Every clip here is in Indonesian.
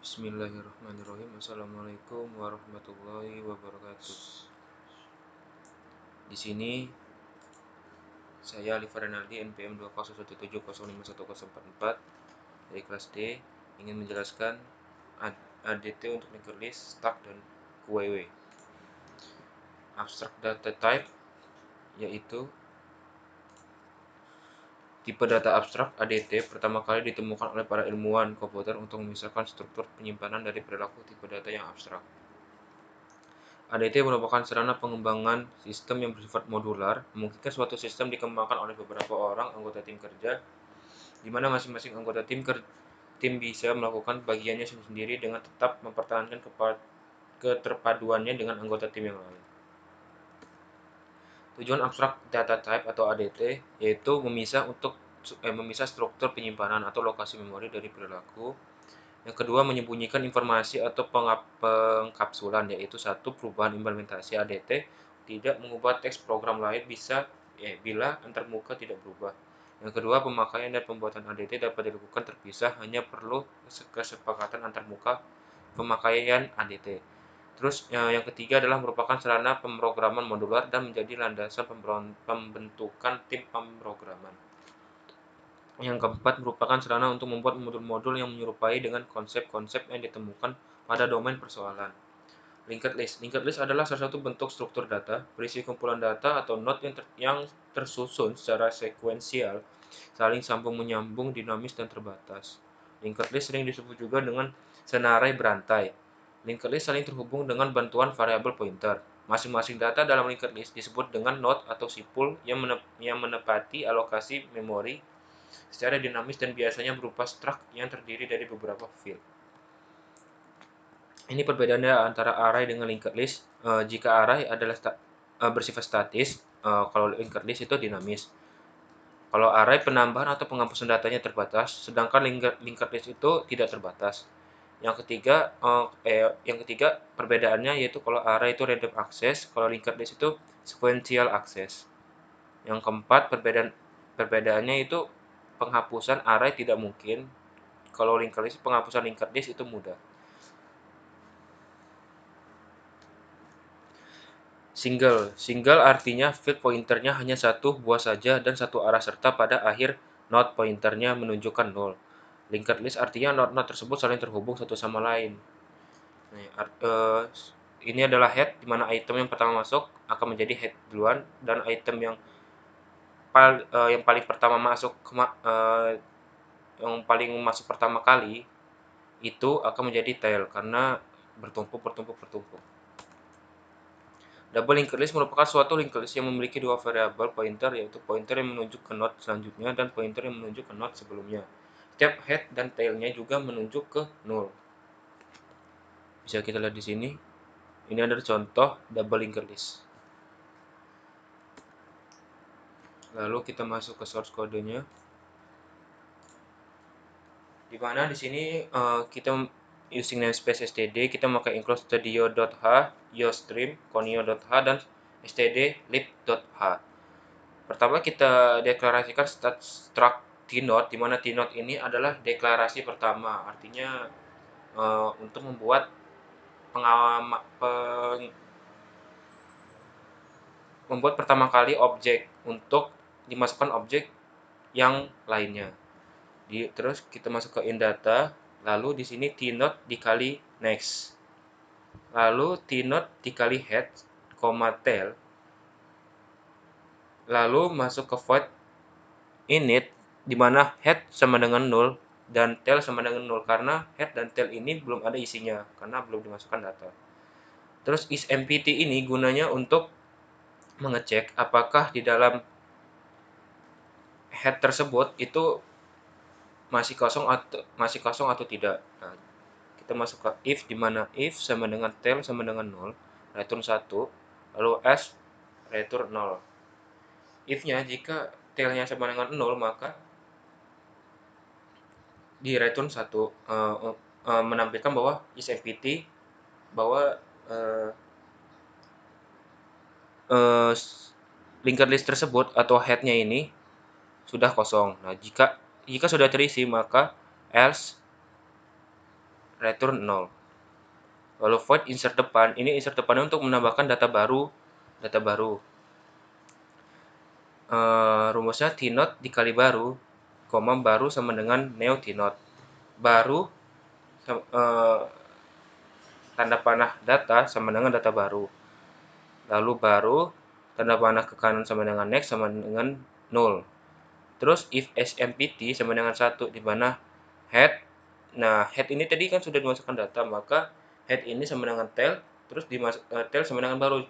Bismillahirrahmanirrahim. Assalamualaikum warahmatullahi wabarakatuh. Di sini saya Alifa Renaldi NPM 201705144 dari kelas D ingin menjelaskan ADT untuk linked list, stack dan QWW. Abstract data type yaitu tipe data abstrak ADT pertama kali ditemukan oleh para ilmuwan komputer untuk memisahkan struktur penyimpanan dari perilaku tipe data yang abstrak. ADT merupakan sarana pengembangan sistem yang bersifat modular, memungkinkan suatu sistem dikembangkan oleh beberapa orang anggota tim kerja, di mana masing-masing anggota tim bisa melakukan bagiannya sendiri dengan tetap mempertahankan keterpaduannya dengan anggota tim yang lain. Tujuan abstrak data type atau ADT yaitu memisah struktur penyimpanan atau lokasi memori dari perilaku. Yang kedua, menyembunyikan informasi atau pengkapsulan, yaitu satu, perubahan implementasi ADT tidak mengubah teks program lain bila antarmuka tidak berubah. Yang kedua, pemakaian dan pembuatan ADT dapat dilakukan terpisah, hanya perlu kesepakatan antarmuka pemakaian ADT. Terus yang ketiga adalah merupakan sarana pemrograman modular dan menjadi landasan pembentukan tim pemrograman. Yang keempat merupakan sarana untuk membuat modul-modul yang menyerupai dengan konsep-konsep yang ditemukan pada domain persoalan. Linked list. Linked list adalah salah satu bentuk struktur data, berisi kumpulan data atau node yang tersusun secara sekuensial, saling sambung-menyambung, dinamis, dan terbatas. Linked list sering disebut juga dengan senarai berantai. Linked list saling terhubung dengan bantuan variabel pointer. Masing-masing data dalam linked list disebut dengan node atau sipul yang menepati alokasi memori secara dinamis dan biasanya berupa struct yang terdiri dari beberapa field. Ini perbedaannya antara array dengan linked list. Jika array adalah bersifat statis, kalau linked list itu dinamis. Kalau array penambahan atau penghapusan datanya terbatas, sedangkan linked list itu tidak terbatas. Yang ketiga perbedaannya yaitu kalau array itu random access, kalau linked list itu sequential access. Yang keempat perbedaannya itu penghapusan array tidak mungkin. Kalau penghapusan linked list itu mudah. Single artinya field pointernya hanya satu buah saja dan satu arah serta pada akhir node pointernya menunjukkan 0. Linked list artinya node-node tersebut saling terhubung satu sama lain. Ini adalah head, di mana item yang pertama masuk akan menjadi head duluan, dan item yang paling pertama masuk yang paling masuk pertama kali itu akan menjadi tail karena bertumpuk. Double linked list merupakan suatu linked list yang memiliki dua variabel pointer, yaitu pointer yang menunjuk ke node selanjutnya dan pointer yang menunjuk ke node sebelumnya. Setiap head dan tailnya juga menunjuk ke 0. Bisa kita lihat di sini. Ini adalah contoh double linked list. Lalu kita masuk ke source kodenya. Di mana di sini kita using namespace std, kita memakai include studio.h, yostream, conio.h, dan std lib.h. Pertama kita deklarasikan struct tnode, di mana tnode ini adalah deklarasi pertama, artinya untuk membuat membuat pertama kali objek untuk dimasukkan objek yang lainnya. Terus kita masuk ke indata, lalu di sini tnode dikali next, lalu tnode dikali head, tail, lalu masuk ke void init, di mana head sama dengan 0 dan tail sama dengan 0 karena head dan tail ini belum ada isinya karena belum dimasukkan data. Terus isMpt ini gunanya untuk mengecek apakah di dalam head tersebut itu masih kosong atau tidak. Nah, kita masuk ke if, di mana if sama dengan tail sama dengan 0, return 1, lalu s return 0. If-nya jika tailnya sama dengan 0, maka di return 1 menampilkan bahwa isMpt bahwa linked list tersebut atau head-nya ini sudah kosong. Nah, jika sudah terisi, maka else return 0. Lalu void insert depan, ini insert depannya untuk menambahkan data baru. Rumusnya t0 dikali baru, baru sama dengan neo t0. Baru tanda panah data sama dengan data baru. Lalu baru tanda panah ke kanan sama dengan next sama dengan 0. Terus if SMPT sama dengan 1, di mana head. Nah, head ini tadi kan sudah dimasukkan data, maka head ini sama dengan tail, terus tail sama dengan baru.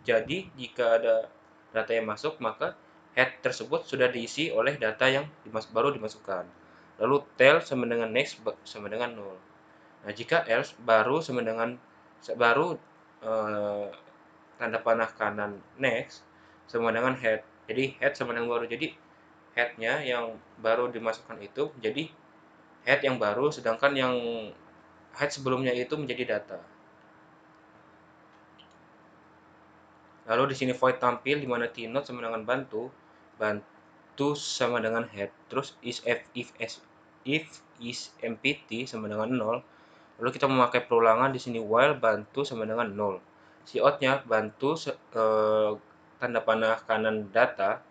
Jadi jika ada data yang masuk, maka head tersebut sudah diisi oleh data yang baru dimasukkan. Lalu tail sama dengan next sama dengan 0. Nah, jika else baru sama dengan tanda panah kanan next sama dengan head. Jadi head sama dengan baru. Jadi headnya yang baru dimasukkan itu menjadi head yang baru, sedangkan yang head sebelumnya itu menjadi data. Lalu di sini void tampil di mana t0 sama dengan bantu sama dengan head. Terus if is empty sama dengan 0. Lalu kita memakai perulangan di sini while bantu sama dengan 0. Cout-nya bantu tanda panah kanan data,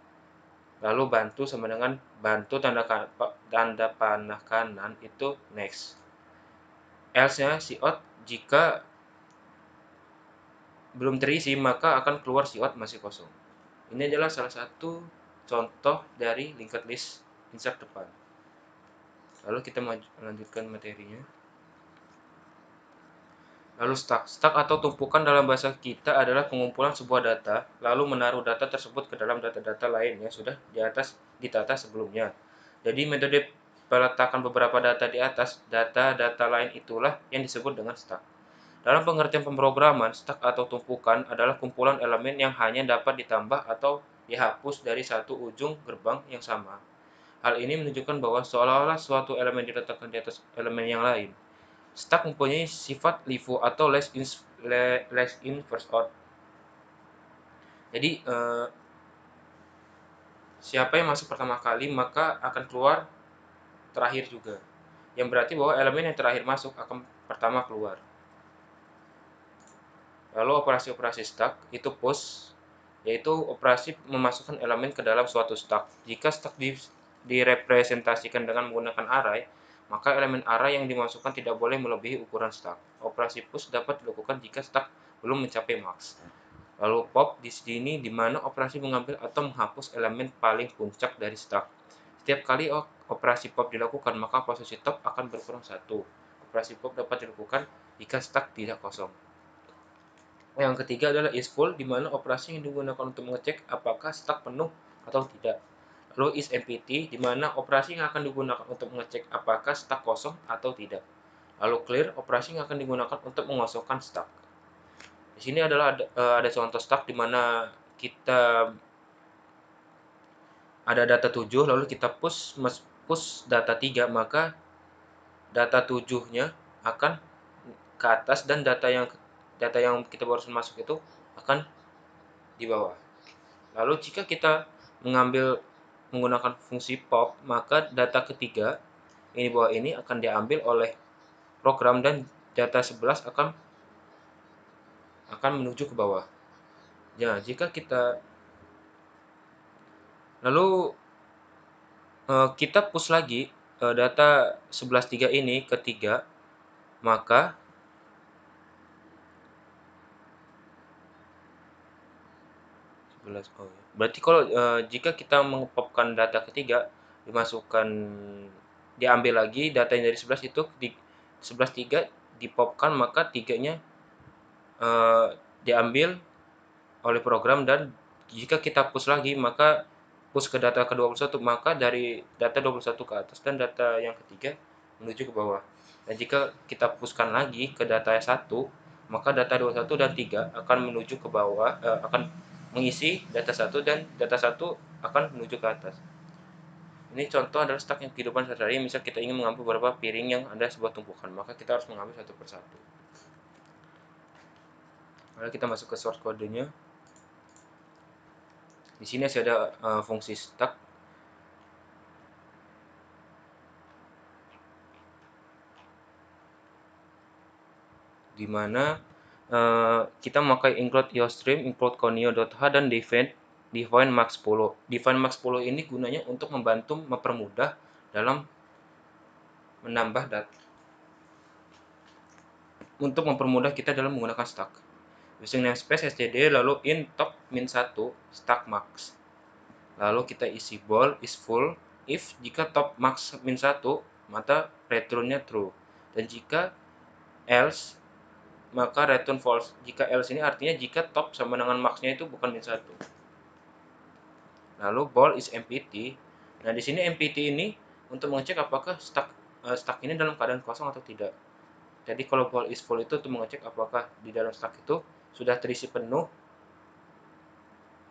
lalu bantu sama dengan bantu tanda panah kanan itu next. Else-nya cout jika belum terisi maka akan keluar cout masih kosong. Ini adalah salah satu contoh dari linked list insert depan. Lalu kita melanjutkan materinya. Lalu stack atau tumpukan dalam bahasa kita adalah pengumpulan sebuah data, lalu menaruh data tersebut ke dalam data-data lain yang sudah ditata sebelumnya. Jadi metode peletakan beberapa data di atas data-data lain itulah yang disebut dengan stack. Dalam pengertian pemrograman, stack atau tumpukan adalah kumpulan elemen yang hanya dapat ditambah atau dihapus dari satu ujung gerbang yang sama. Hal ini menunjukkan bahwa seolah-olah suatu elemen diletakkan di atas elemen yang lain. Stack mempunyai sifat LIFO atau last in first out. Jadi siapa yang masuk pertama kali maka akan keluar terakhir juga. Yang berarti bahwa elemen yang terakhir masuk akan pertama keluar. Lalu operasi-operasi stack itu push, yaitu operasi memasukkan elemen ke dalam suatu stack. Jika stack direpresentasikan dengan menggunakan array, maka elemen array yang dimasukkan tidak boleh melebihi ukuran stack. Operasi push dapat dilakukan jika stack belum mencapai max. Lalu pop di sini di mana operasi mengambil atau menghapus elemen paling puncak dari stack. Setiap kali operasi pop dilakukan, maka posisi top akan berkurang 1. Operasi pop dapat dilakukan jika stack tidak kosong. Yang ketiga adalah is full, di mana operasi yang digunakan untuk mengecek apakah stack penuh atau tidak. Lalu is empty, di mana operasi yang akan digunakan untuk mengecek apakah stack kosong atau tidak. Lalu clear, operasi yang akan digunakan untuk mengosongkan stack. Di sini adalah ada contoh stack di mana kita ada data 7, lalu kita push data 3, maka data 7-nya akan ke atas dan data yang kita barusan masuk itu akan di bawah. Lalu jika kita menggunakan fungsi pop, maka data ketiga ini bawah ini akan diambil oleh program dan data 11 akan menuju ke bawah. Ya, jika kita lalu kita push lagi data 11.3 ini ke 3, maka berarti kalau jika kita mengepopkan data ketiga, diambil lagi data yang dari 11 itu di 11.3 dipopkan, maka 3-nya diambil oleh program, dan jika kita push lagi maka push ke data ke-21, maka dari data 21 ke atas dan data yang ketiga menuju ke bawah. Dan jika kita pushkan lagi ke data 1, maka data 21 dan 3 akan menuju ke bawah, akan mengisi data 1 dan data 1 akan menuju ke atas. Ini contoh adalah stack yang kehidupan sehari-hari. Misal kita ingin mengambil beberapa piring yang ada sebuah tumpukan, maka kita harus mengambil satu persatu. Lalu kita masuk ke source kodenya. Di sini masih ada fungsi stack. di mana kita memakai include iostream, include conio.h, dan define max 10. Define max 10 ini gunanya untuk mempermudah dalam menambah data, untuk mempermudah kita dalam menggunakan stack. Using namespace std lalu in top min 1 stack max. Lalu kita isi bool is full if jika top max min 1 maka return-nya true, dan jika else maka return false. Jika else ini artinya jika top sama dengan max-nya itu bukan min 1. Lalu bool is empty. Nah, di sini empty ini untuk mengecek apakah stack ini dalam keadaan kosong atau tidak. Jadi kalau bool is full itu untuk mengecek apakah di dalam stack itu sudah terisi penuh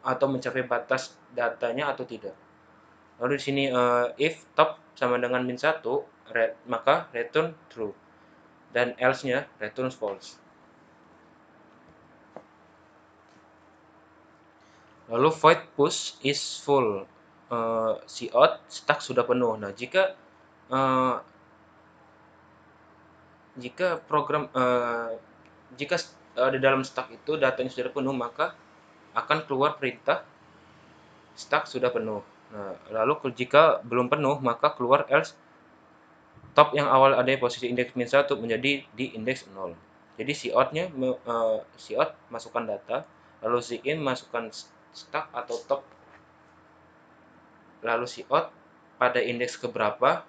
atau mencapai batas datanya atau tidak. Lalu di sini if top sama dengan min 1 maka return true, dan else-nya return false. Lalu void push is full, cout stack sudah penuh. Nah, jika program jika di dalam stack itu datanya sudah penuh, maka akan keluar perintah stack sudah penuh. Nah, lalu jika belum penuh maka keluar else top yang awal ada di posisi indeks min 1 menjadi di indeks 0. Jadi cout masukkan data, lalu in masukkan stack atau top, lalu cout pada indeks keberapa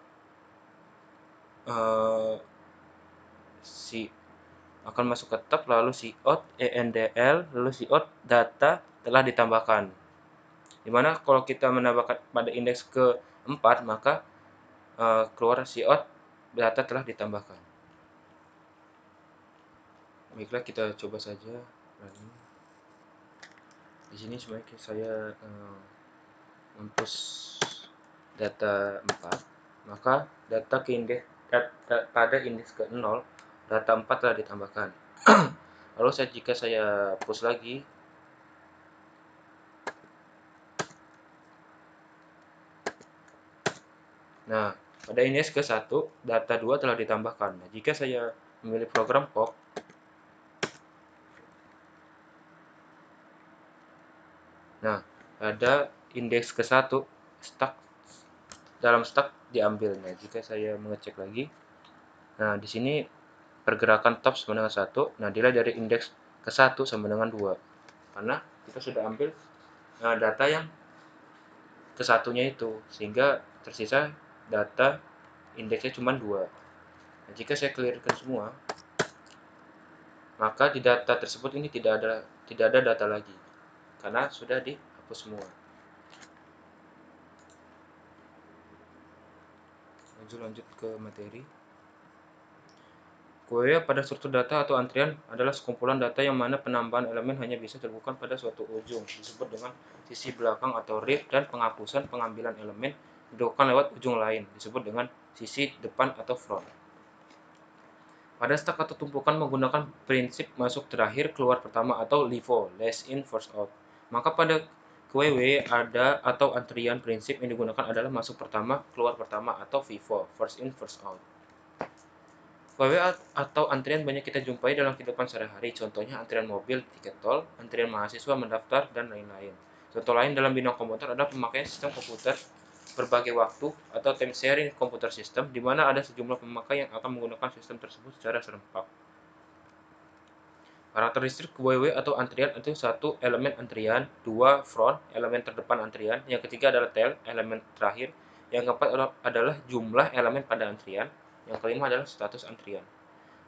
si akan masuk ke top, lalu cout endl, lalu cout data telah ditambahkan. Dimana kalau kita menambahkan pada indeks ke-4 maka keluar cout data telah ditambahkan. Baiklah, kita coba saja. Di sini sebenarnya saya mempush data 4, maka data pada indeks ke-0 data 4 telah ditambahkan. Lalu jika saya push lagi, nah pada indeks ke-1 data 2 telah ditambahkan. Nah, jika saya memilih program pop, nah ada indeks ke-1 dalam stack diambil. Nah, jika saya mengecek lagi, nah di sini pergerakan top sama dengan 1. Nah, dilihat dari indeks ke-1 sama dengan 2. Karena kita sudah ambil data yang ke-1-nya itu, sehingga tersisa data indeksnya cuma 2. Nah, jika saya clearkan semua, maka di data tersebut ini tidak ada data lagi karena sudah dihapus semua. Lanjut ke materi. Query pada struktur data atau antrian adalah sekumpulan data yang mana penambahan elemen hanya bisa dilakukan pada suatu ujung, disebut dengan sisi belakang atau read, dan penghapusan pengambilan elemen dilakukan lewat ujung lain, disebut dengan sisi depan atau front. Pada stack atau tumpukan menggunakan prinsip masuk terakhir keluar pertama atau LIFO, last in first out. Maka pada QW ada atau antrian prinsip yang digunakan adalah masuk pertama keluar pertama atau FIFO, first in first out. QW atau antrian banyak kita jumpai dalam kehidupan sehari-hari, contohnya antrian mobil, tiket tol, antrian mahasiswa mendaftar, dan lain-lain. Contoh lain dalam bidang komputer adalah pemakaian sistem komputer berbagai waktu atau time sharing komputer system, di mana ada sejumlah pemakai yang akan menggunakan sistem tersebut secara serempak. Karakteristik QW atau antrian itu: 1. Elemen antrian, 2. Front, elemen terdepan antrian, yang ketiga adalah tail, elemen terakhir, yang keempat adalah jumlah elemen pada antrian, yang kelima adalah status antrian.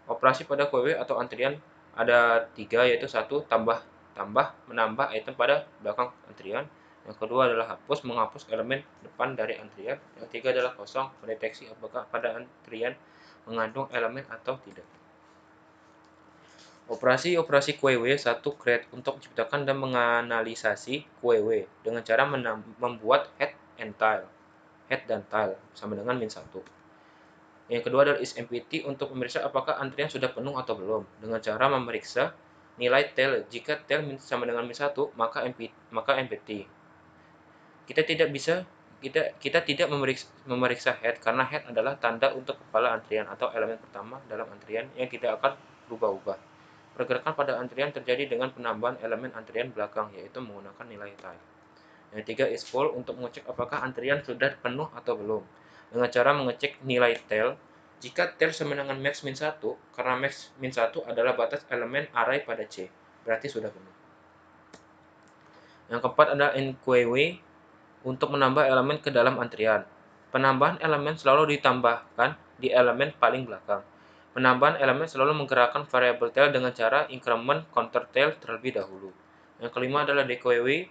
Operasi pada QW atau antrian ada 3, yaitu 1. Menambah item pada belakang antrian, yang kedua adalah menghapus elemen depan dari antrian, yang ketiga adalah kosong, mendeteksi apakah pada antrian mengandung elemen atau tidak. Operasi QW. 1. Create, untuk menciptakan dan menganalisasi QW dengan cara membuat head dan tail sama dengan min 1. Yang kedua adalah isEmpty, untuk memeriksa apakah antrian sudah penuh atau belum dengan cara memeriksa nilai tail. Jika tail sama dengan min 1 maka empty. Kita tidak bisa kita tidak memeriksa head karena head adalah tanda untuk kepala antrian atau elemen pertama dalam antrian yang tidak akan berubah-ubah. Pergerakan pada antrian terjadi dengan penambahan elemen antrian belakang, yaitu menggunakan nilai tail. Yang ketiga is full, untuk mengecek apakah antrian sudah penuh atau belum. Dengan cara mengecek nilai tail, jika tail sama dengan max min 1, karena max min 1 adalah batas elemen array pada C, berarti sudah penuh. Yang keempat adalah NQW, untuk menambah elemen ke dalam antrian. Penambahan elemen selalu ditambahkan di elemen paling belakang. Penambahan elemen selalu menggerakkan variabel tail dengan cara increment counter tail terlebih dahulu. Yang kelima adalah DQW,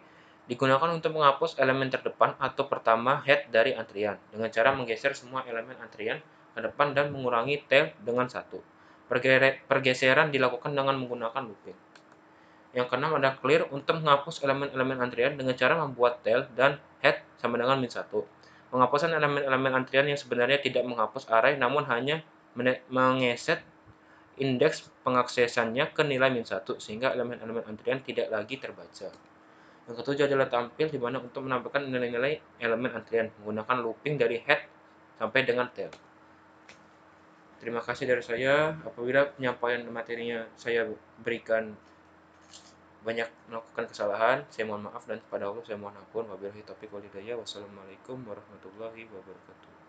digunakan untuk menghapus elemen terdepan atau pertama head dari antrian dengan cara menggeser semua elemen antrian ke depan dan mengurangi tail dengan satu. Pergeseran dilakukan dengan menggunakan looping. Yang keenam ada clear, untuk menghapus elemen-elemen antrian dengan cara membuat tail dan head sama dengan min 1. Penghapusan elemen-elemen antrian yang sebenarnya tidak menghapus array namun hanya mengeset indeks pengaksesannya ke nilai min 1 sehingga elemen-elemen antrian tidak lagi terbaca. Yang ketujuh adalah tampil, di mana untuk menambahkan nilai-nilai elemen antrian menggunakan looping dari head sampai dengan tail. Terima kasih dari saya. Apabila penyampaian materinya saya berikan banyak melakukan kesalahan, saya mohon maaf, dan kepada Allah saya mohon ampun. Wabillahi taufiq wal hidayah. Wassalamualaikum warahmatullahi wabarakatuh.